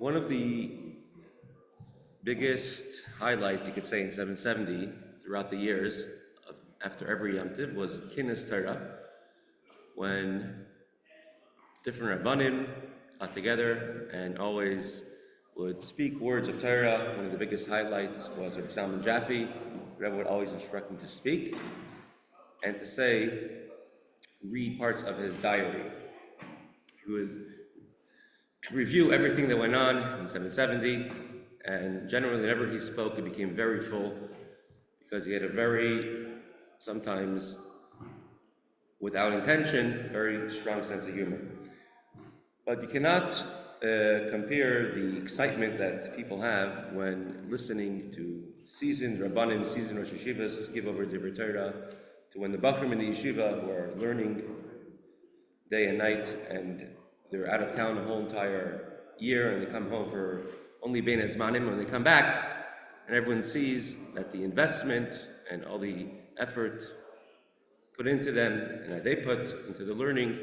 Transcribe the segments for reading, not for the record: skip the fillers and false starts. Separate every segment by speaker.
Speaker 1: One of the biggest highlights, you could say, in 770 throughout the years, after every Yom Tiv, was Kinnis Torah, when different Rabbanim got together and always would speak words of Torah. One of the biggest highlights was Reb Salman Jaffe. Rebbe would always instruct him to speak and to say, read parts of his diary. He would review everything that went on in 770, and generally whenever he spoke, it became very full because he had a very, sometimes without intention, very strong sense of humor. But you cannot compare the excitement that people have when listening to seasoned Rabbanim, seasoned Rosh Yeshivas give over Divrei Torah, to when the Bochurim in the yeshiva who are learning day and night, and they're out of town the whole entire year, and they come home for only Bein Hazmanim. When they come back, and everyone sees that the investment and all the effort put into them, and that they put into the learning,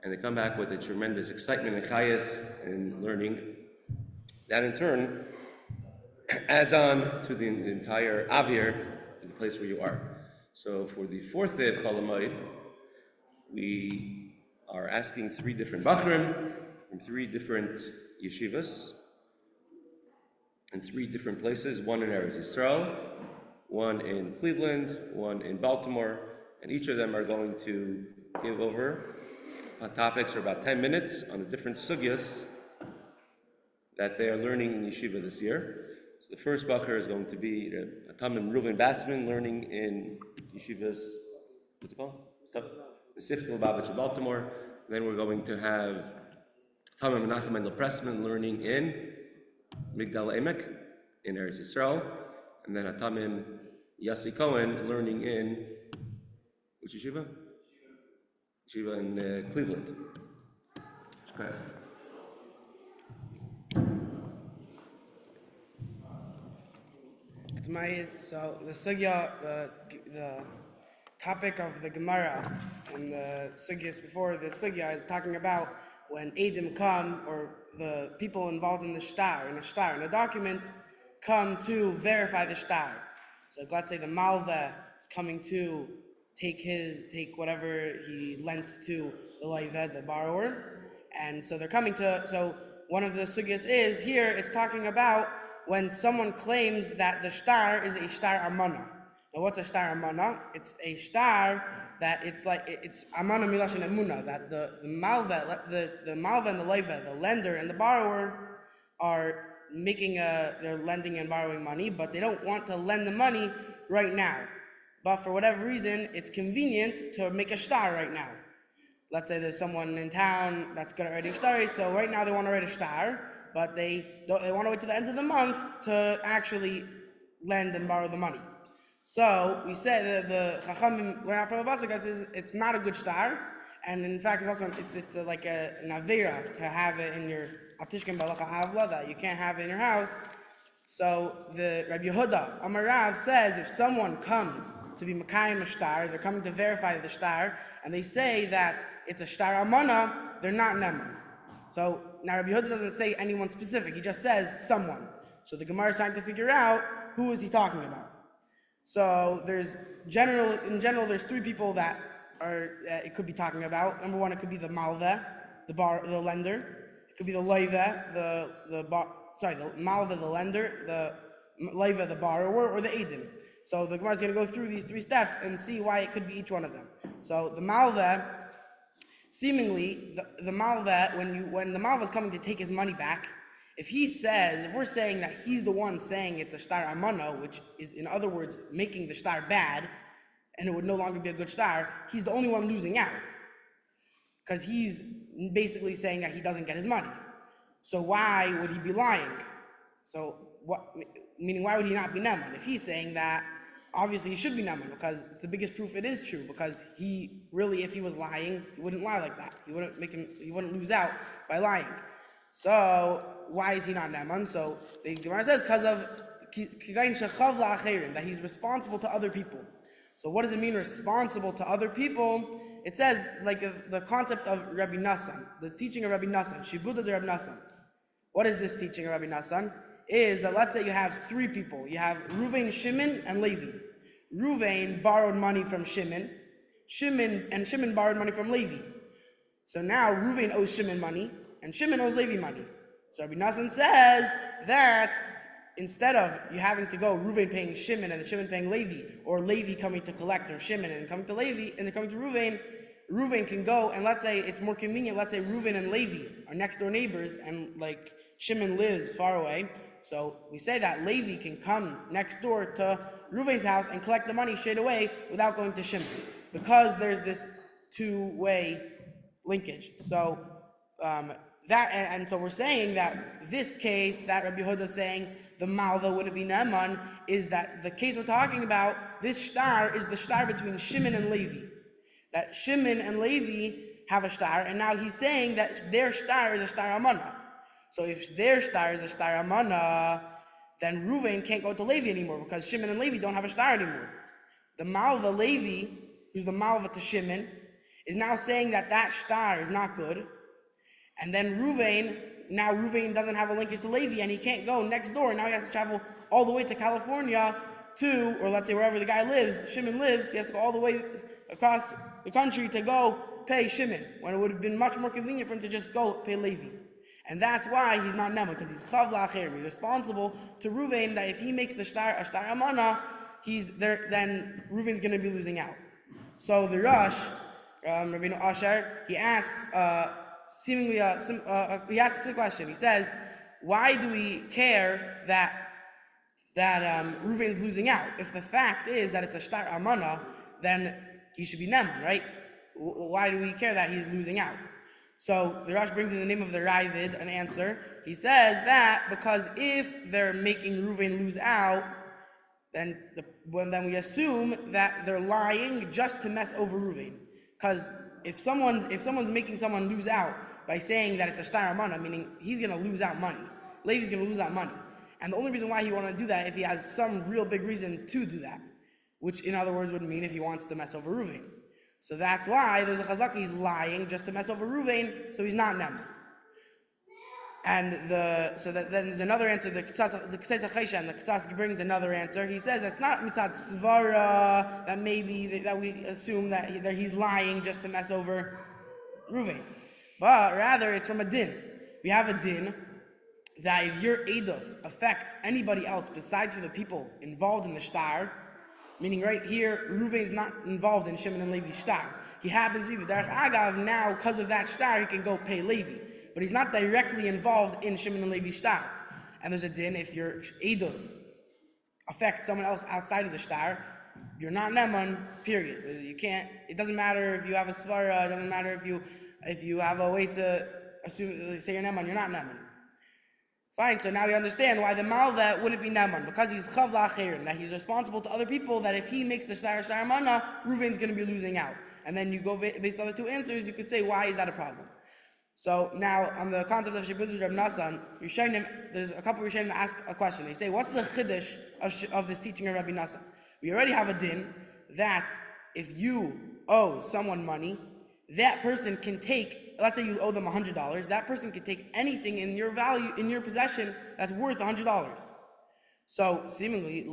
Speaker 1: and they come back with a tremendous excitement and chayas and learning, that in turn adds on to the entire avir, the place where you are. So for the fourth day of Chol Hamoed, we are asking 3 different Bochurim from 3 different yeshivas in 3 different places, one in Eretz Yisrael, one in Cleveland, one in Baltimore, and each of them are going to give over topics for about 10 minutes on the different sugyas that they are learning in yeshiva this year. So the first bacher is going to be Hatomim Reuven Bassman, learning in yeshivas, what's it called? Mesivta Lubavitch in Baltimore. Then we're going to have Hatomim Mendel Pressman, learning in Migdal Emek in Eretz Yisrael. And then Hatomim Yossi Cohen, learning in which yeshiva? Yeshiva in Cleveland. Okay.
Speaker 2: So the sugya, the topic of the Gemara and the sugyas before the sugya is talking about when Eidim come, or the people involved in the shtar, in a document, come to verify the shtar. So let's say the malva is coming to take whatever he lent to the loived, the borrower, and so they're coming to. So one of the sugyas is here. It's talking about when someone claims that the shtar is a shtar amana. Now, what's a shtar amana? It's a shtar that it's amana milashon emuna, that the malva and the loived, the lender and the borrower, are they're lending and borrowing money, but they don't want to lend the money right now. But for whatever reason, it's convenient to make a shtar right now. Let's say there's someone in town that's good at writing shtaris, so right now they want to write a shtar, but they want to wait to the end of the month to actually lend and borrow the money. So we say the chachomim learn out from a pasuk that says it's not a good shtar, and in fact it's like an avera to have it in your atishkin balacha avla, that you can't have it in your house. So the Rabbi Yehuda Amarav says if someone comes to be Makayim a shtar, they're coming to verify the shtar, and they say that it's a shtar amana, they're not neman. So now Rabbi Yehuda doesn't say anyone specific, he just says someone. So the Gemara is trying to figure out who is he talking about. So in general, there's 3 people that it could be talking about. Number 1, it could be the malva, the lender. It could be the loiva, the malva, the lender, the loiva, the borrower, or the eidim. So the Gemara is going to go through these 3 steps and see why it could be each one of them. So the malva, seemingly the malva, when the malva is coming to take his money back, if we're saying that he's the one saying it's a shtar amana, which is in other words making the shtar bad, and it would no longer be a good shtar, he's the only one losing out, because he's basically saying that he doesn't get his money. So why would he be lying? So meaning why would he not be neman? If he's saying that, obviously he should be neman, because it's the biggest proof it is true, because he really, if he was lying, he wouldn't lie like that. He wouldn't lose out by lying. So why is he not neman? So the Gemara says because of that he's responsible to other people. So what does it mean, responsible to other people? It says like the concept of Rabbi Nassan, the teaching of Rabbi Nassan, Shibuda de Rabbi Nassan. What is this teaching of Rabbi Nassan? Is that let's say you have three people. You have Reuven, Shimon, and Levi. Reuven borrowed money from Shimon. Shimon borrowed money from Levi. So now Reuven owes Shimon money, and Shimon owes Levi money. So Rabbi Nassan says that instead of you having to go Reuven paying Shimon and Shimon paying Levi, or Levi coming to collect from Shimon and coming to Levi and then coming to Reuven, Reuven can go, and let's say it's more convenient. Let's say Reuven and Levi are next door neighbors, and like Shimon lives far away. So we say that Levi can come next door to Reuven's house and collect the money straight away without going to Shimon, because there's this two-way linkage. So so we're saying that this case that Rabbi Yehuda is saying the malva wouldn't be neman is that the case we're talking about, this shtar is the shtar between Shimon and Levi. That Shimon and Levi have a shtar, and now he's saying that their shtar is a shtar amana. So if their shtar is a shtar amana, then Reuven can't go to Levi anymore because Shimon and Levi don't have a shtar anymore. The malva Levi, who's the malva to Shimon, is now saying that that shtar is not good. And then Reuven doesn't have a linkage to Levi, and he can't go next door. Now he has to travel all the way to California or let's say wherever the guy lives, Shimon lives, he has to go all the way across the country to go pay Shimon, when it would have been much more convenient for him to just go pay Levi. And that's why he's not Nema, because he's Chav La'acherim. He's responsible to Reuven that if he makes the shtar a shtar amana, he's there, then Reuven's going to be losing out. So the Rosh, Rabbeinu Asher, he asks, he asks a question. He says, why do we care that Reuven is losing out? If the fact is that it's a shtar amana, then he should be Neman, right? Why do we care that he's losing out? So the Rosh brings in the name of the Ravid an answer. He says that because if they're making Reuven lose out, then we assume that they're lying just to mess over Reuven. Because if someone's making someone lose out by saying that it's a shtar amana, meaning he's going to lose out money, Levi's going to lose out money, and the only reason why he want to do that if he has some real big reason to do that, which in other words would mean if he wants to mess over Reuven. So that's why there's a chazaka, he's lying just to mess over Reuven, so he's not Neman. And then there's another answer, the Kesubos brings another answer. He says it's not mitzad svara, that we assume that he's lying just to mess over Reuven, but rather it's from a din. We have a din that if your eidos affects anybody else besides for the people involved in the shtar, meaning right here, Reuven is not involved in Shimon and Levi's shtar. He happens to be B'derech Agav now, because of that shtar, he can go pay Levi. But he's not directly involved in Shimon and Levi's shtar. And there's a din, if your eidos affect someone else outside of the shtar, you're not Neman, period. You can't, it doesn't matter if you have a svara, it doesn't matter if you have a way to say you're Neman, you're not Neman. Fine, so now we understand why the malva wouldn't be Neman, because he's Chav La'acherim, that he's responsible to other people, that if he makes the shtar amana, Reuven's going to be losing out. And then you go based on the two answers, you could say, why is that a problem? So now, on the concept of Shibud Reb Nassan, there's a couple Rishonim ask a question. They say, what's the chiddush of this teaching of Rabbi Nassan? We already have a din that if you owe someone money, that person can take, let's say you owe them $100, that person can take anything in your possession that's worth $100. So seemingly,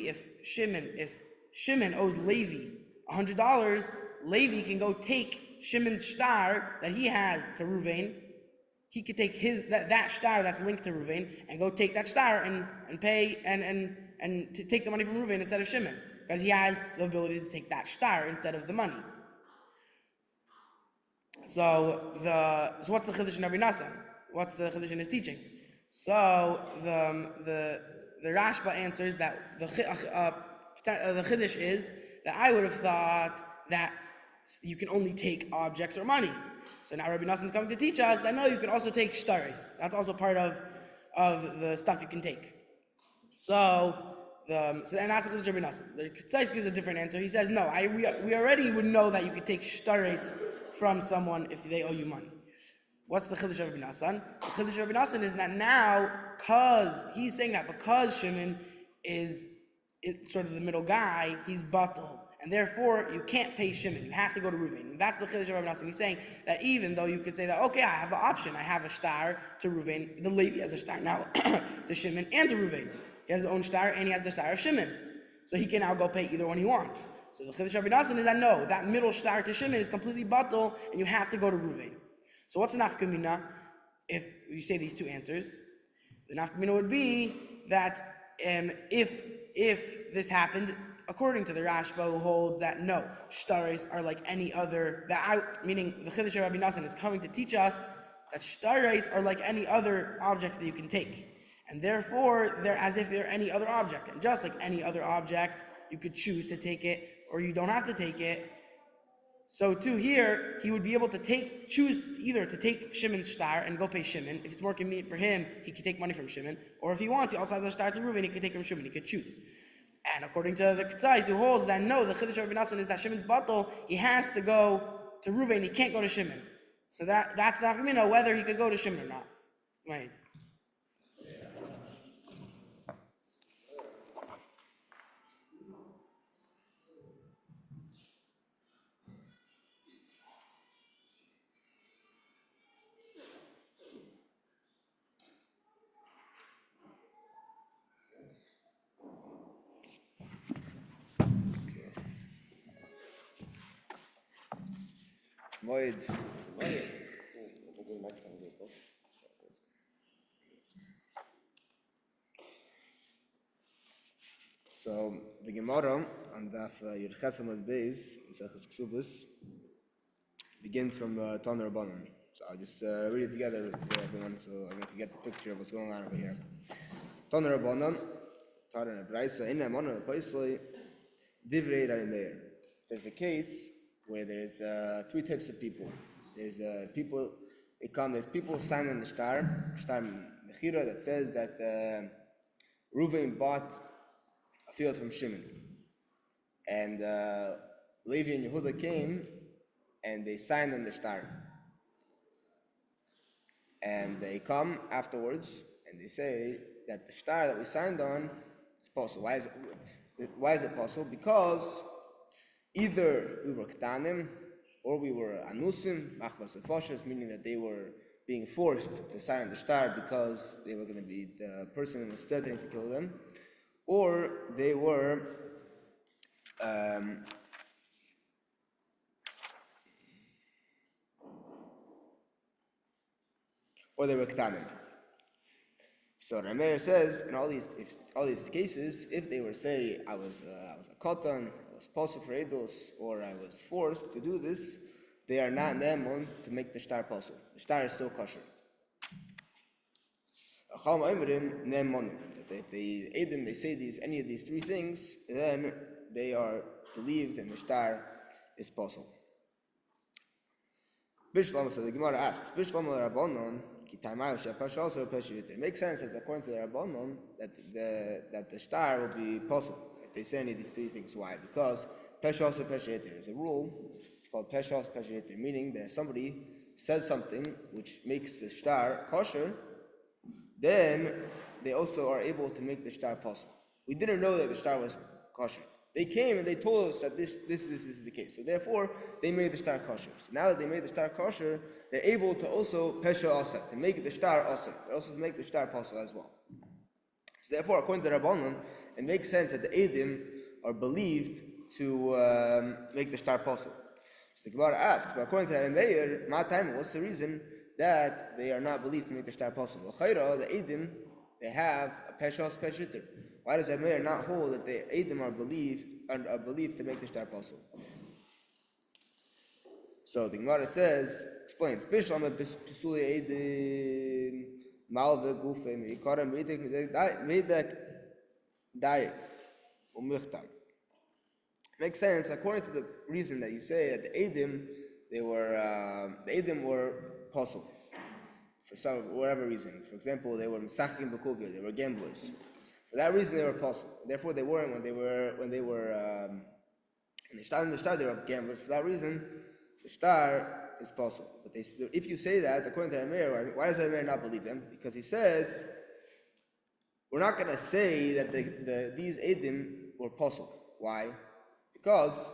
Speaker 2: if Shimon owes Levi $100, Levi can go take Shimon's shtar that he has to Reuven. He could take that shtar that's linked to Reuven and go take that shtar and pay and take the money from Reuven instead of Shimon, because he has the ability to take that shtar instead of the money. So what's the chiddush in Rabbi Nassan? What's the chiddush in his teaching? So the Rashba answers that the chiddush is that I would have thought that you can only take objects or money. So now Rabbi Nassan is coming to teach us that no, you can also take shtaris. That's also part of the stuff you can take. So that's the chiddush of Rabbi Nassan. The Kesubos gives a different answer. He says no, we already would know that you could take shtaris from someone if they owe you money. What's the chiddush of Rabbi Nassan? The chiddush of Rabbi Nassan is that now, because Shimon is sort of the middle guy, he's batal, and therefore you can't pay Shimon. You have to go to Reuven. And that's the chiddush of Rabbi Nassim. He's saying that even though you could say that, okay, I have the option, I have a star to Reuven, the Levi has a star now to Shimon and to Reuven. He has his own star and he has the star of Shimon. So he can now go pay either one he wants. So the chiddush of Rabbi Nassim is that no, that middle star to Shimon is completely batal and you have to go to Reuven. So what's the nafkamina if you say these two answers? The nafkamina would be that if this happened, according to the Rashba, who holds that no, shtaris are like any other, meaning the chiddush of Rabbi Nassim is coming to teach us that shtaris are like any other objects that you can take. And therefore, they're as if they're any other object. And just like any other object, you could choose to take it, or you don't have to take it. So too here, he would be able to choose either to take Shimon's star and go pay Shimon. If it's more convenient for him, he could take money from Shimon. Or if he wants, he also has a star to Reuven, he could take from Shimon, he could choose. And according to the Ketzais, who holds that no, the chiddush of Rabbi Nassim is that Shimon's batal, he has to go to Reuven, he can't go to Shimon. So that's the nafkamina, whether he could go to Shimon or not. Right.
Speaker 3: Moed. So the Gemara on Daf Chol Hamoed Pesach, Kesubos, begins from Tanur Rabbanon. So I'll just read it together with everyone so everyone can get the picture of what's going on over here. Tanur Rabbanon, Torah and Brayso, in Amon Paisoi, Divrei Rameir. There's a case where there's three types of people. There's people. There's people sign on the star Mechira that says that Reuven bought a field from Shimon, and Levi and Yehuda came and they signed on the star. And they come afterwards and they say that the star that we signed on is possible. Why is it possible? Because either we were ktanim or we were anusim, machbas efoshes, meaning that they were being forced to sign on the star because they were going to be the person who was threatening to kill them, or they were ktanim. So Rameir says in all these cases, if they were say I was a katan, I was possible for eidos, or I was forced to do this, they are not ne'emun to make the star possible. The star is still kosher. That if they eidim, they say any of these three things, then they are believed and the star is possible. Bishlam, so the Gemara asks, Bishlam Rabbanon. It makes sense that according to the Rabbanon that the star will be possible if they say any of these three things. Why? Because Peshos or Pesheter is a rule. It's called Peshos Pesheter, meaning that if somebody says something which makes the star kosher, then they also are able to make the star possible. We didn't know that the star was kosher. They came and they told us that this is the case. So therefore, they made the star kosher. So now that they made the star kosher, they're able to also pesha asa, to make the star asa. They also make the star possible as well. So therefore, according to Rabbanon, it makes sense that the Edim are believed to make the star possible. So the Gemara asks, but according to the Meir, what's the reason that they are not believed to make the star possible? The Edim, they have a peshos peshitter. Why does the Meir not hold that the Edim are believed to make the star possible? So the Gemara explains, Bishlam Pesuli Edim Malve Gufe Meikaram Medek Dayek Umichtam. Makes sense according to the reason that you say that the Edim were possible for whatever reason. For example, they were Misachim B'Kuvia, they were gamblers. For that reason, they were possible. Therefore, they weren't when they started in the star. They were gamblers. For that reason, the star is possible. But if you say that, according to Amir, why does Amir not believe them? Because he says we're not going to say that these edim were possible. Why? because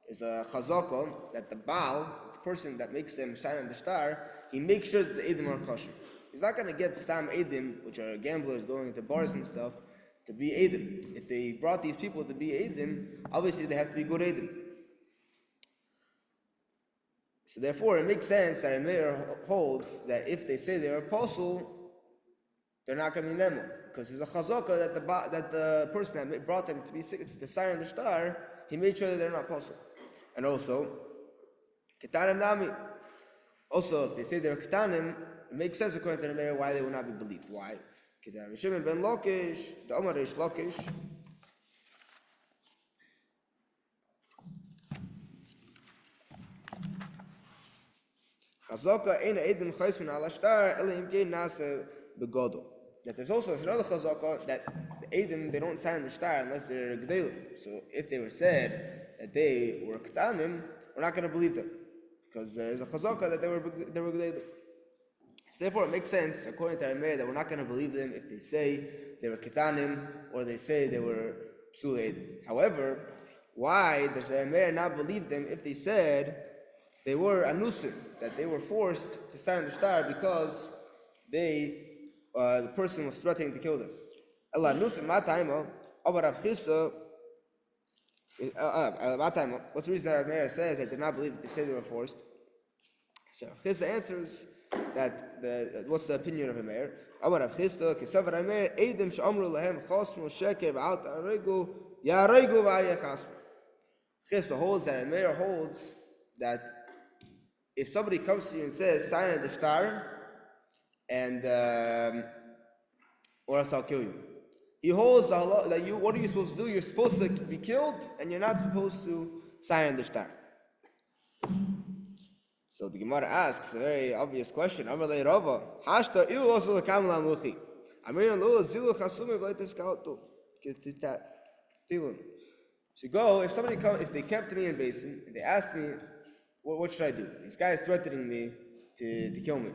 Speaker 3: there's a chazaka that the Baal, the person that makes them sign on the star, he makes sure that the Eidim are kosher. He's not going to get Stam Eidim, which are gamblers going into bars and stuff, to be Eidim. If they brought these people to be Eidim, obviously they have to be good Eidim. So therefore, it makes sense that a mayor holds that if they say they're apostle, they're not going to be Nemo. Because there's a chazaka that the person that brought them to be sick, to sign on the star, he made sure that they're not apostle. And also, Ketanim Nami. Also, if they say they're Ketanim, it makes sense according to the mayor why they will not be believed. Why? Because Reuven ben Lakish, the Omar Reish Lakish. Chazaka eina edim chayis min ala shtar ela im kein nase begodol. That there's also another chazaka that the edim, they don't sign on the star unless they're gdelim. So if they were said that they were ketanim, we're not going to believe them because there's a chazaka that they were gdelim. So therefore, it makes sense according to our mayor that we're not going to believe them if they say they were ketanim or they say they were psul edim. However, why does our mayor not believe them if they said they were anusim, that they were forced to sign the star because the person was threatening to kill them? Allah anusim matayma, aber Rav Chisda, what's the reason that our mayor says they did not believe that they said they were forced? So Chisda answers that what's the opinion of a mayor? Aber Rav Chisda, kesavar a mayor, edim she'amru lahem chasmu sheker v'alt aregu yaregu v'ayachasmu. Chisda holds that a mayor holds that if somebody comes to you and says, sign on the star, and or else I'll kill you. He holds the halacha that what are you supposed to do? You're supposed to be killed, and you're not supposed to sign on the star. So the Gemara asks a very obvious question. Amalei Rava, Hashta ilu osu lekam lamuchi. Amir lo zilu chasumim v'leiteskautu. So go, if they kept me in Bassman, and they asked me, what should I do? This guy is threatening me to kill me.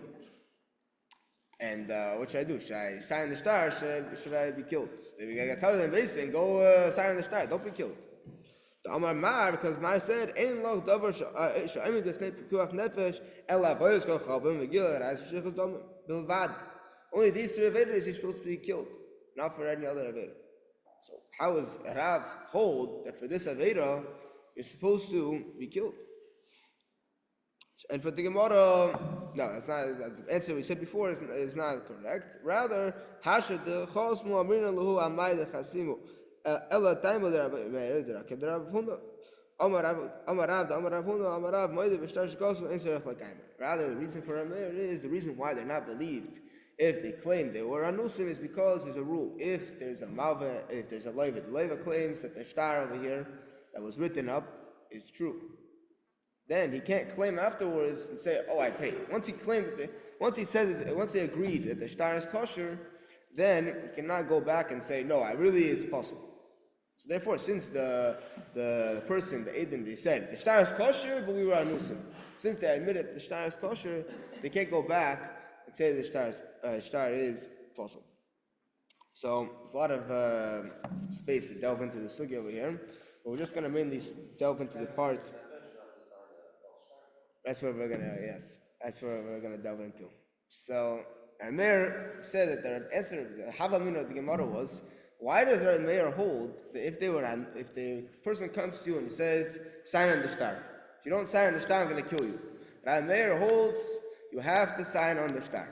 Speaker 3: And what should I do? Should I sign the star? Should I be killed? So I got to tell them basically, go sign on the star. Don't be killed. The Amar Mar, because Mar said, "Ein lo davar she'ayim b'fnei pikuach nefesh ela v'yos kol chavim v'gil erais v'sheichus damim bilvad." Only these three avedas he's supposed to be killed, not for any other aveda. So how is Rav hold that for this aveda you're supposed to be killed? And for the Gemara, no, that's not the answer we said before is not correct. Rather, Hashad the Chosmu Amrina Lahu Amay the Chasimu Ella Taimo the Rav Hunda Amarav Hunda Amarav Moide Vishtash Kosu Inserach Lakaima. Rather, the reason for Amir is the reason why they're not believed. If they claim they were anusim is because there's a rule. If there's a malva, if there's a leiva, the leiva claims that the star over here that was written up is true. Then he can't claim afterwards and say, "Oh, I paid." Once he claimed once they agreed that the star is kosher, then he cannot go back and say, "No, I really is possible." So therefore, since the person, the Edim, they said the star is kosher, but we were anusim. Since they admitted the star is kosher, they can't go back and say the star is possible. So there's a lot of space to delve into the sugya over here, but we're just going to mainly delve into the part. That's what we're gonna delve into. So Amir said that the answer of the Hatomim of the Gemara was, why does our mayor hold that if the person comes to you and says, sign on the star? If you don't sign on the star, I'm gonna kill you. Our mayor holds you have to sign on the star.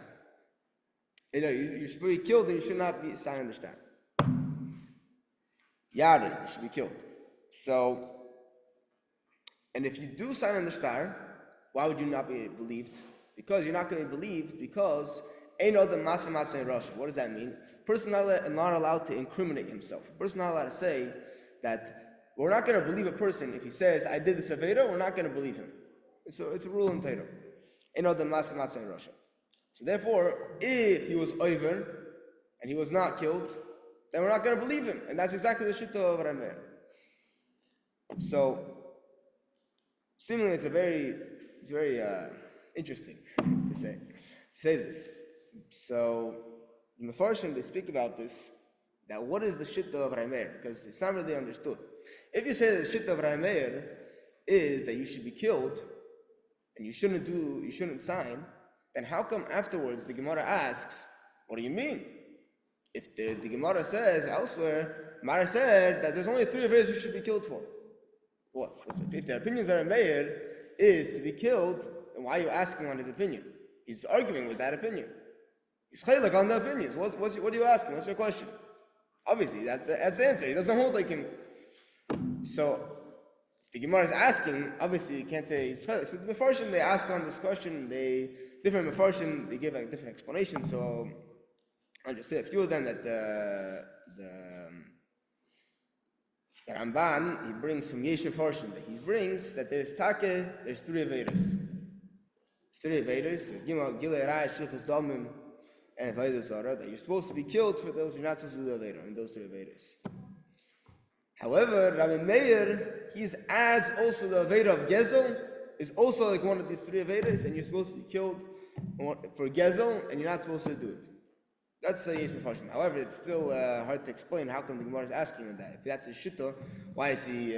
Speaker 3: You should be killed and you should not be signing on the star. Yari, you should be killed. So, and if you do sign on the star, why would you not be believed? Because you're not going to be believed because ain't no the masamatsa in Russia. What does that mean? A person is not allowed to incriminate himself. A person is not allowed to say that we're not going to believe a person if he says, I did this aveda, we're not going to believe him. It's a rule in Torah. Ain't no the masamatsa in Russia. So therefore, if he was over and he was not killed, then we're not going to believe him. And that's exactly the shita of Rameir. So, seemingly it's very interesting to say this. So, the Mefarshim, they speak about this, that what is the shitta of Rameir? Because it's not really understood. If you say that the shitta of Rameir is that you should be killed and you shouldn't sign, then how come afterwards the Gemara asks, what do you mean? If the Gemara says elsewhere, Mara said that there's only 3 averos you should be killed for. What? If the opinions of Rameir is to be killed, then why are you asking on his opinion? He's arguing with that opinion. He's chaylik on the opinions. What are you asking? What's your question? Obviously, that's the answer. He doesn't hold like him. So, if the Gemara is asking, obviously you can't say he's chaylik. So the Mefarshim, they ask on this question, different Mefarshim, they give like different explanations. So, I'll just say a few of them that the Ramban, he brings from Yesh Mefarshim, that he brings that there's 3 averos. 3 averos, Gimel, Gilei, Raya, Shichus, Domim, and Vayda Zara, that you're supposed to be killed for those you're not supposed to do the Aveda, in those 3 averos. However, Rabbi Meir, he adds also the Aveda of Gezel, is also like one of these 3 averos, and you're supposed to be killed for Gezel, and you're not supposed to do it. That's a Yesh Mefarshim. However, it's still hard to explain how come the Gemara is asking on that. If that's a Shitta, why is he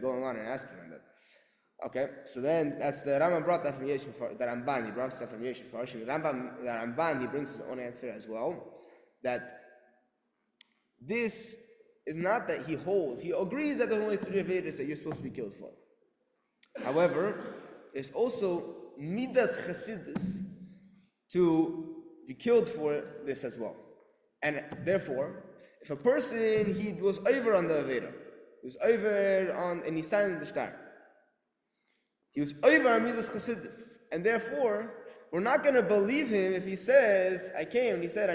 Speaker 3: going on and asking on that? Okay, so then that's the Rambam brought that from Yesh Mefarshim. The Ramban, he brought that from Yesh Mefarshim. The Ramban, he brings his own answer as well. That this is not that he holds. He agrees that there's only 3 averos that you're supposed to be killed for. However, there's also midas chassidishe to be killed for this as well. And therefore, if a person, he was over on the Aveda, he was over on, and he signed the shtar, he was over on midas chassidishe, and therefore, we're not going to believe him if he says, I came, and he said,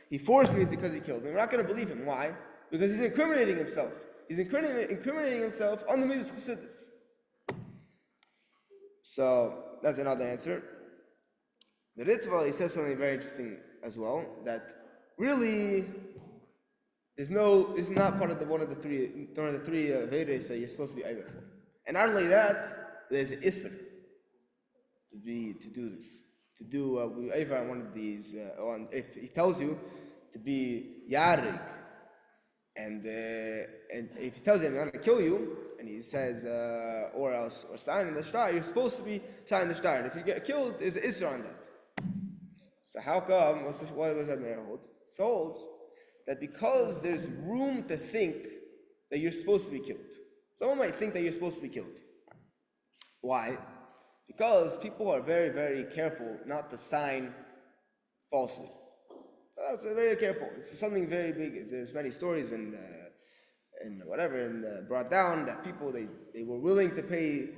Speaker 3: he forced me because he killed me. We're not going to believe him. Why? Because he's incriminating himself. He's incriminating himself on the midas chassidishe. So, that's another answer. The Ritva, he says something very interesting as well, that really, it's not part of one of the three Vedas that you're supposed to be over for. And not only that, there's an Isser to do this. To do over on one of these, if he tells you to be Yarig, and if he tells you I'm going to kill you, and he says, or sign the shtar, you're supposed to be signing the shtar. And if you get killed, there's an Isser on that. So how come, what was that man hold? It holds that because there's room to think that you're supposed to be killed. Someone might think that you're supposed to be killed. Why? Because people are very, very careful not to sign falsely. They're very careful. It's something very big. There's many stories and brought down that people, they were willing to pay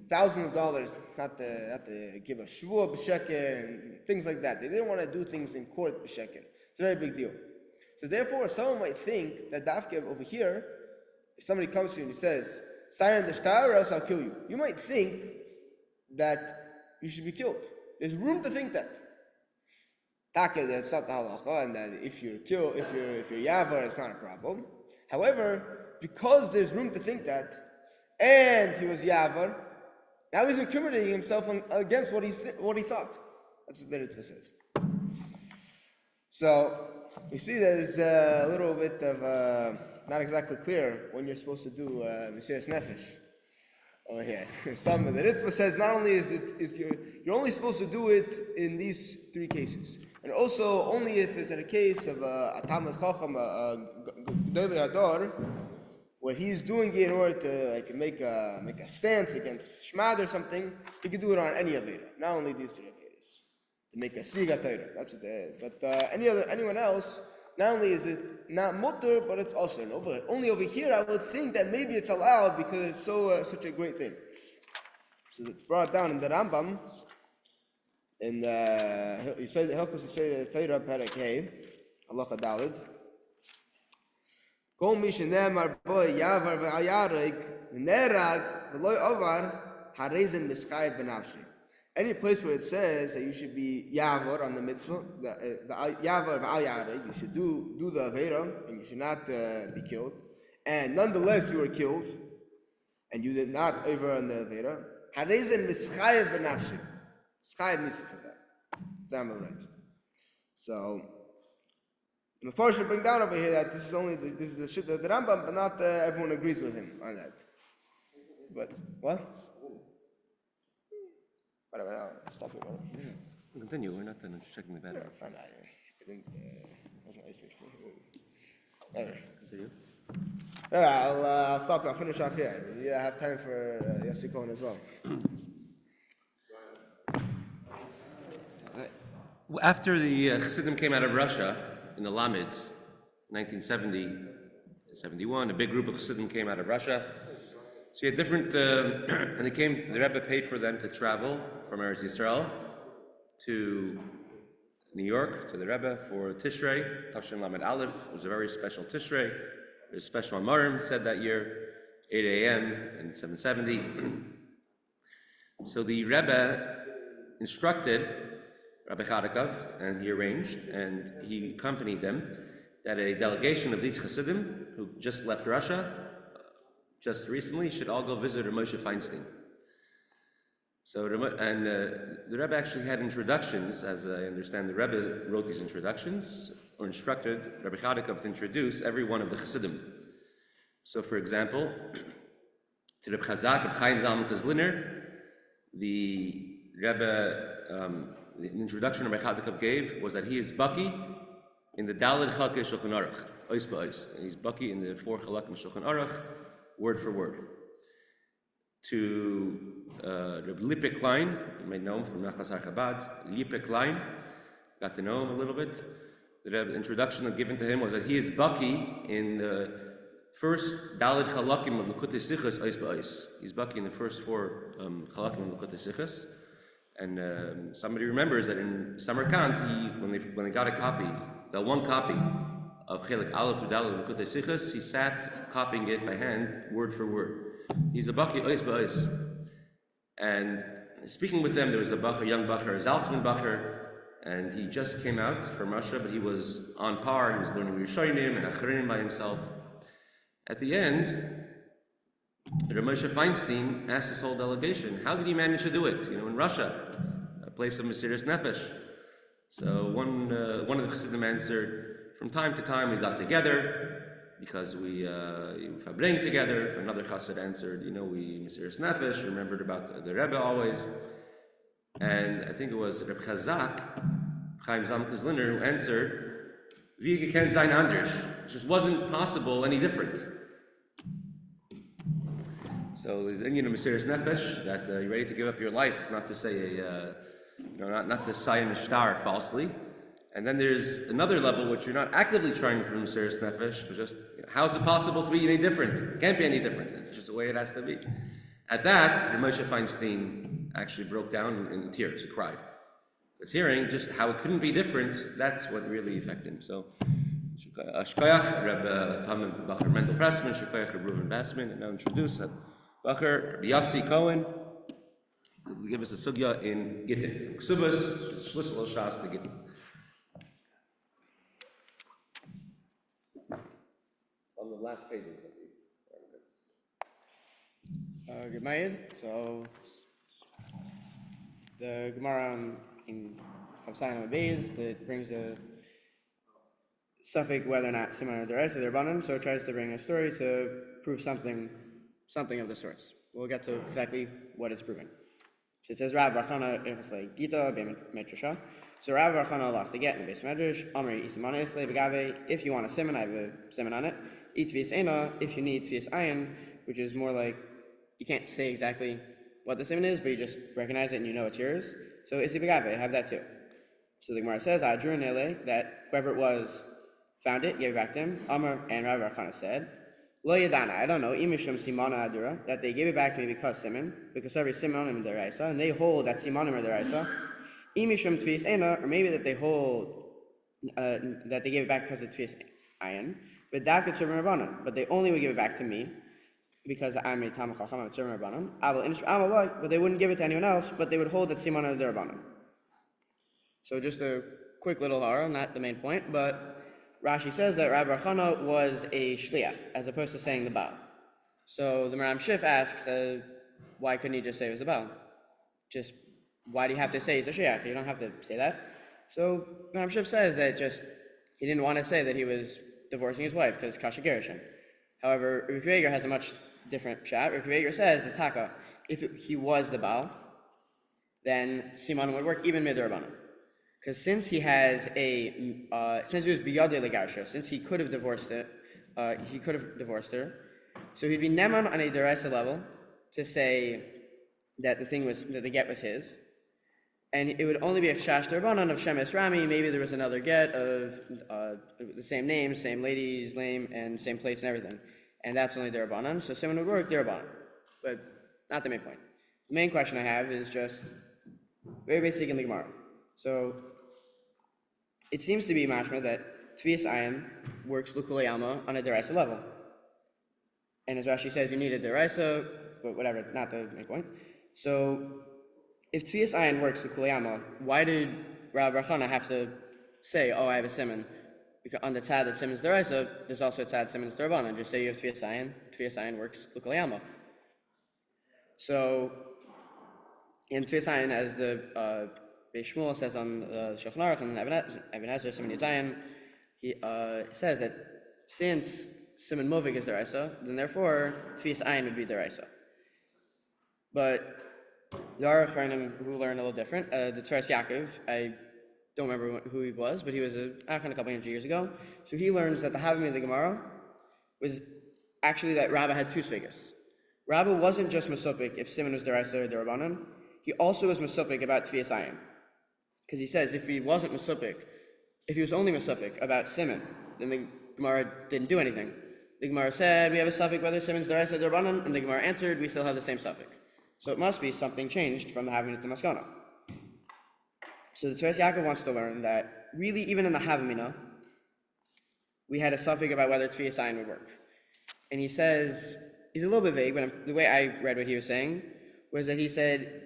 Speaker 3: thousands of dollars not to give a shvuah b'sheker and things like that. They didn't want to do things in court b'sheker. It's a very big deal. So therefore, someone might think that dafke over here, if somebody comes to you and he says, sign the shtar or else I'll kill you, you might think that you should be killed. There's room to think that. Taka, that's not the halacha, and that if you're yavar, it's not a problem. However, because there's room to think that, and he was yavar, now he's incriminating himself against what he thought. That's what the Ritva says. So you see, there's a little bit of not exactly clear when you're supposed to do Mesiras Nefesh over here. Some of the Ritva says not only is you're only supposed to do it in these 3 cases, and also only if it's in a case of a Talmid Chacham, a Gedolei Hador, where he's doing it in order to make a stance against Shmad or something. He could do it on any Aveda, not only these 3 Avedas, to make a Siga Torah. That's it. But anyone else, not only is it not mutter, but it's also only over here. I would think that maybe it's allowed because it's such a great thing. So it's brought down in the Rambam. In you say the Hilchos Yisrael Torah Perek Hey, halacha Daled. Kol mi shenemar bo yavar ve'ayarig v'nerag v'loy ovar harezen mischayev b'nafshi. Any place where it says that you should be yavar on the mitzvah, yavar ve'ayarig, you should do the avera and you should not be killed, and nonetheless you were killed, and you did not over on the avera, harezen mischayev b'nafshi. Mischayev misa for that. Zama writes. So The Mepharshim should bring down over here that this is the shit of the Rambam, but not everyone agrees with him on that. But what? Whatever. I'll stop here.
Speaker 1: Continue. We're not done. I'm just checking the battery.
Speaker 3: Yeah, fine. I didn't. Wasn't nice. Anyway.
Speaker 1: Continue.
Speaker 3: Yeah, I'll stop. I'll finish off here. Yeah, I have time for Yossi Cohen as well.
Speaker 1: After the Chassidim came out of Russia in the Lamids, 1970, 71, a big group of Chassidim came out of Russia. So you had different, and they came, the Rebbe paid for them to travel from Eretz Yisrael to New York, to the Rebbe for Tishrei, Tafshin Lamed Aleph. It was a very special Tishrei. There's special Amarim said that year, 8 a.m. and 770. So the Rebbe instructed Rabbi Chadakov, and he arranged, and he accompanied them, that a delegation of these Chassidim, who just left Russia, just recently, should all go visit Moshe Feinstein. So, the Rebbe actually had introductions, as I understand the Rebbe wrote these introductions, or instructed Rabbi Chadakov to introduce every one of the Chassidim. So, for example, to Reb Chazak, Reb Chaim Zalman Kozliner, the Rebbe, the introduction Rabbi Chadakov gave was that he is Baki in the Daled Chalkei Shulchan Aruch, Ois Ba'ois. He's Baki in the 4 Chalakim Shulchan Aruch, word for word. To Reb Lippe Klein, you may know him from Nachas HaChabad, Lippe Klein, got to know him a little bit. The introduction given to him was that he is Baki in the first Daled Chalakim of Likutei Sichos, Ois Ba'ois. He's Baki in the first 4 Chalakim of Likutei Sichos. And somebody remembers that in Samarkand, when they got a copy, the one copy of Chelik Aleph Udal Likutei Sichos, he sat copying it by hand, word for word. He's a Baki Ois Ba'ois. And speaking with them, there was a young Bacher, Zaltzman Bacher, and he just came out from Russia, but he was on par. He was learning Rishonim and Acharim by himself. At the end, Rav Moshe Feinstein asked this whole delegation, how did he manage to do it? In Russia, a place of Mesiras Nefesh. So one of the Chassidim answered, from time to time we got together because we fabring together. Another Chassid answered, we Mesiras Nefesh, remembered about the Rebbe always. And I think it was Reb Chazak, Chaim Zalman Kozliner, who answered, wie gekannt sein anders. It just wasn't possible any different. So there's Indian of Mesiras Nefesh, that you're ready to give up your life, not to say not to sign a star falsely. And then there's another level which you're not actively trying for Mesiras Nefesh, but just how is it possible to be any different? It can't be any different. It's just the way it has to be. At that, Moshe Feinstein actually broke down in tears. He cried. Because hearing just how it couldn't be different, that's what really affected him. So, Ashkoyach, Reb Hatomim Bacher Mendel Pressman, Shkoyach Reb Reuven Bassman, and now introduce Bacher, Yossi Cohen, to give us a sugya in Gittin. Kesubos, Shas, the Gittin. It's on the last pages of the
Speaker 2: Hamoed. So the Gemara in Chol Hamoed that brings a suffix whether or not similar to the rest of their Rabbanan, so it tries to bring a story to prove something of the sorts. We'll get to exactly what it's proving. So it says Rav Rachana Echosle Gita Metrasha. So Rav Rachana lost the get in the base medrash. Amri Isimana Isle Begave. If you want a simon, I have a simon on it. Itvius Ena. If you need Tvius Ayin, which is more like you can't say exactly what the simon is, but you just recognize it and you know it's yours. So Isi Begave, have that too. So the Gemara says Adrun Ele, that whoever it was found it, gave it back to him. Amr and Rav Rachana said, Lo Yadana, I don't know, Imishum Simana Adura, that they gave it back to me because Simon, because every Simonim Deraisa, and they hold that Simonim are Deraisa. Imishum Tvius Ena, or maybe that they hold, that they gave it back because of Tvius Ayin, but that could serve Rabbanan, but they only would give it back to me because I'm a Talmid Chacham, I'm serving Rabbanan. But they wouldn't give it to anyone else, but they would hold that Simonim are Rabbanan. So just a quick little hara, not the main point, but Rashi says that Rabbi Rachana was a shliach, as opposed to saying the Baal. So the Maram Shif asks, why couldn't he just say it was the Baal? Just, why do you have to say he's a shliach? You don't have to say that. So Maram Shif says that just,
Speaker 4: he didn't want to say that he was divorcing his wife because kasha gerushin. However, Reuven Yeager has a much different shot. Reuven Yeager says that taka, if he was the Baal, then siman would work even midrabanan. Because since he has since he was biyadei legarsha, since he could have divorced her, so he'd be neman on a deraisa level to say that the get was his, and it would only be a chash derabanan of shemes rami. Maybe there was another get of the same name, same lady's name, and same place and everything, and that's only derabanan. So siman would work derabanan, but not the main point. The main question I have is just very basic in the Gemara. So it seems to be mashma that Tvias Ayin works Lukulei Alma on a deraisa level. And as Rashi says, you need a deraisa, but whatever, not the main point. So if Tvias Ayin works Lukulei Alma, why did Rav Rachana have to say, oh, I have a simon? Because on the tzad that simon's deraisa, there's also a tzad simon's derabanan. Just say you have Tvias Ayin works Lukulei Alma. So in Tvias Ayin, as the Beis Shmuel says on the Shulchan Aruch and Even HaEzer Siman Yitayim, he says that since Siman Movig is deraisa, then therefore Tvias Ayin would be deraisa. But there are Achronim who learn a little different. The Teres Yaakov, I don't remember who he was, but he was an Achron a couple hundred years ago. So he learns that the Hatomim of the Gemara was actually that Rabbah had two sfigas. Rabbah wasn't just Mesopik if Siman was deraisa or derabanan. He also was Mesopik about Tvias Ayin. Because he says if he wasn't Mesopik, if he was only Mesopik about Siman, then the Gemara didn't do anything. The Gemara said we have a suffix whether Siman's deraisa or derabanan, and the Gemara answered we still have the same suffix. So it must be something changed from the Havamina to Maskana. So the Teres Yaakov wants to learn that really even in the Havamina, we had a suffix about whether Tvias Ayin would work. And he says, he's a little bit vague, but the way I read what he was saying was that he said,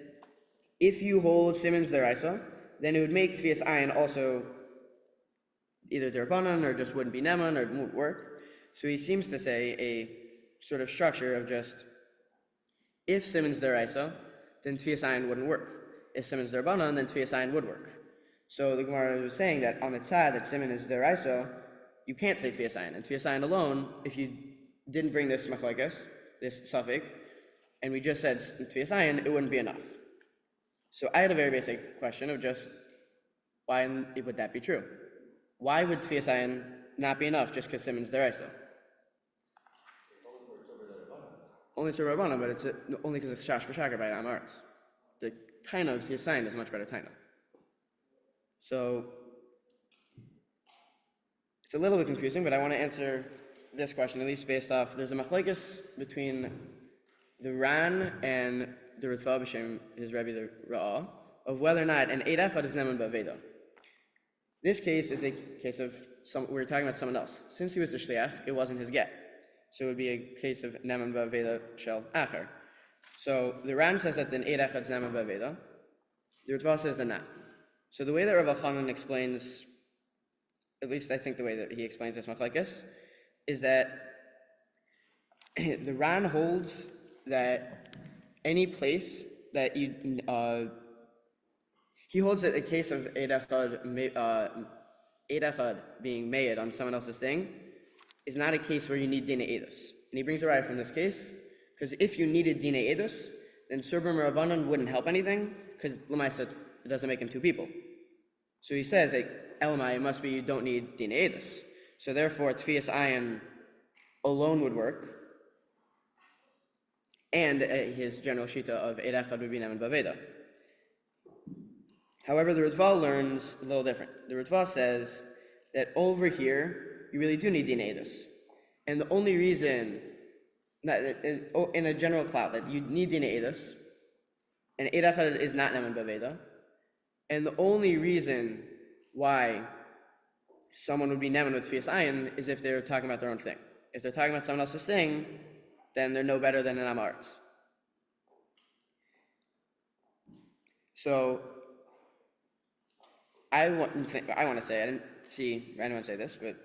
Speaker 4: if you hold Siman's deraisa, then it would make Tvias Ayin also either derabanan or just wouldn't be neman or it won't work. So he seems to say a sort of structure of just if Siman's deraisa, then Tvias Ayin wouldn't work. If Siman's derabanan, then Tvias Ayin would work. So the Gemara was saying that on the tzad that Siman is deraisa, you can't say Tvias Ayin. And Tvias Ayin alone, if you didn't bring this machlekes, this suffix, and we just said Tvias Ayin, it wouldn't be enough. So I had a very basic question of just why would that be true? Why would Tvias Ayin not be enough just because Siman's deraisa? Only to Rabbanan, but it's only because it's Shash B'Shakar by Amaretz. The Taina of Tvias Ayin is much better Taina. So it's a little bit confusing, but I want to answer this question, at least based off, there's a machlekes between the Ran and the Ritva B'Shem, his Rebbe the Ra'ah, of whether or not an Eid Echad is Neman Ba'aveda. This case is a case of, we're talking about someone else. Since he was the Shliach, it wasn't his get. So it would be a case of Neman Ba'aveda Shel Acher. So the Ran says that an Eid Echad is Neman Ba'aveda. The Ritva says that not. So the way that Rav Elchanan explains, at least I think the way that he explains this machlekes, is that the Ran holds that any place that you, he holds that a case of Eid Echad being made on someone else's thing is not a case where you need Dina Edus. And he brings a right from this case, because if you needed Dina Edus, then Surbim Rabbanan wouldn't help anything, because Lamaisa, it doesn't make him two people. So he says, like, Elamai, it must be you don't need Dina Edus. So therefore, Tvias Ayin alone would work, and his general shita of Eid Echad would be Neman Ba'aveda. However, the Ritva learns a little different. The Ritva says that over here, you really do need Dina Edus. And the only reason, in a general cloud, that you need Dina Edus, and Eid Echad is not Neman Ba'aveda, and the only reason why someone would be Neman with Tvias Ayin is if they're talking about their own thing. If they're talking about someone else's thing, then they're no better than an Amaretz. So, I want to say, I didn't see anyone say this, but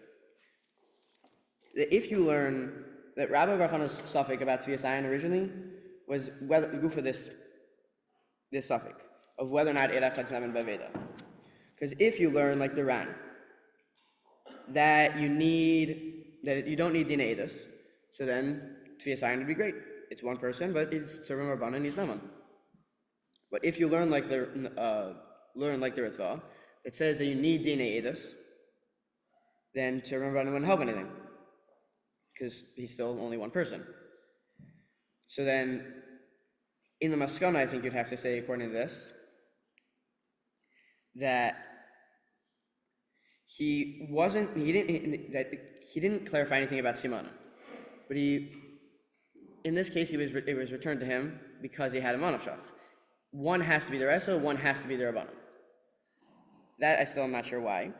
Speaker 4: that if you learn that Rabbi Barchana's suffix about Tvias Ayin originally was whether go for this suffix of whether or not Eid Echad is Neman Ba'aveda. Because if you learn like the Ran, that you don't need Dina Edus. So then Tfias Ayin would be great. It's one person, but it's Tzurim Rabbanan and he's Naman. But if you learn like the Ritva, it says that you need Dina Edus, then Tzurim Rabbanan wouldn't help anything, because he's still only one person. So then, in the Maskana, I think you'd have to say, according to this, that he didn't clarify anything about Simana, but in this case, it was returned to him because he had a manavshach. One has to be the Reso, one has to be the Rabbanan. That I still am not sure why,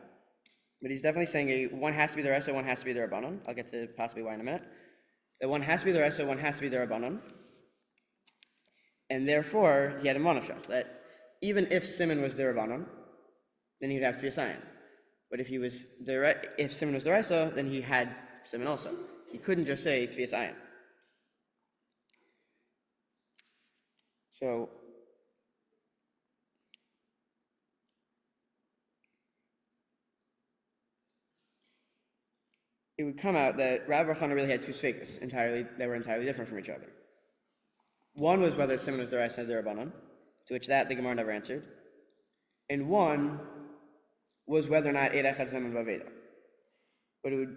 Speaker 4: but he's definitely saying one has to be the Reso, one has to be the Rabbanan. I'll get to possibly why in a minute. That one has to be the Reso, one has to be the Rabbanan, and therefore he had a manavshach. That even if Simon was the Rabbanan, then he'd have to be a sign. But if Simon was the Reso, then he had Simon also. He couldn't just say Tfias Ayin. So it would come out that Rabbi Chana really had two sveikas that were entirely different from each other. One was whether Simon was the Reso or the Rabbanan, to which the Gemara never answered. And one was whether or not Eid Echad Zeman Baveda. But it would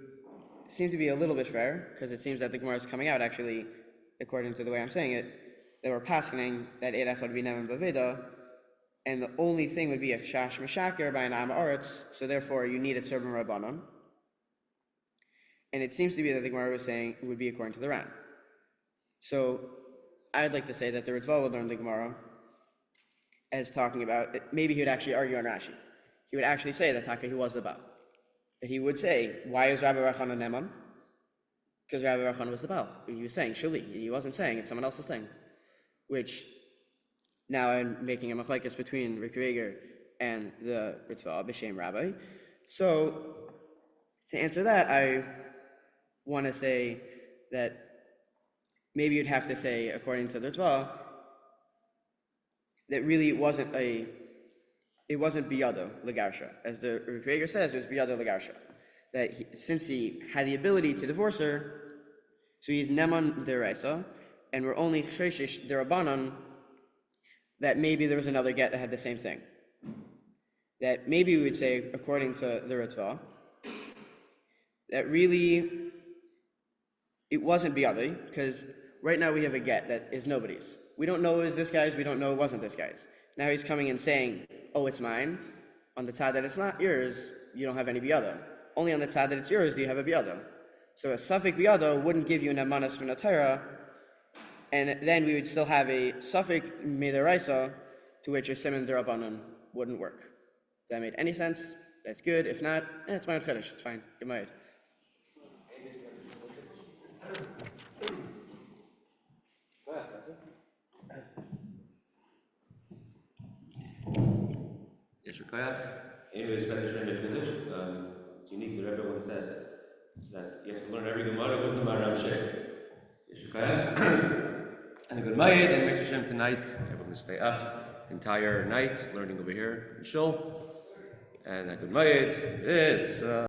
Speaker 4: seem to be a little bit fair, because it seems that the Gemara is coming out, actually, according to the way I'm saying it, they were paskening that Eid Echad would be Neman Baveda, and the only thing would be a Chash Meshaker by an Am Aretz, so therefore you need a Tzurban Rabbanon. And it seems to be that the Gemara was saying it would be according to the Ram. So I'd like to say that the Ritva would learn the Gemara as talking about, maybe he would actually argue on Rashi. He would actually say that Taka he was the Baal. That he would say, why is Rabbi Rachan a Neman? Because Rabbi Rachan was the Baal. He was saying Shuli. He wasn't saying it's someone else's thing. Which, now I'm making a machlekes between Rick Rager and the Ritva, B'Shem Rabbi. So, to answer that, I want to say that maybe you'd have to say, according to the Ritva, that really it wasn't biyado legarsha. As the Reuven says, it was biyado legarsha. That since he had the ability to divorce her, so he's neman deraisa, and we're only sheshish derabanan, that maybe there was another get that had the same thing. That maybe we would say, according to the Ritva, that really it wasn't biyado, because right now we have a get that is nobody's. We don't know it was this guy's, we don't know it wasn't this guy's. Now he's coming and saying, oh, it's mine. On the side that it's not yours, you don't have any biyado. Only on the side that it's yours do you have a biyado. So a suffix biyado wouldn't give you an amanas min Torah, and then we would still have a suffix midaraisa, to which a simon derabanan wouldn't work. If that made any sense, that's good. If not, it's my chiddush, it's fine. Get married.
Speaker 1: It's unique that everyone said that you have to learn every Gemara with the Maram Sheikh. And a good night, and Mr. Hashem tonight, everyone will stay up entire night learning over here in Shul. And a good night. This.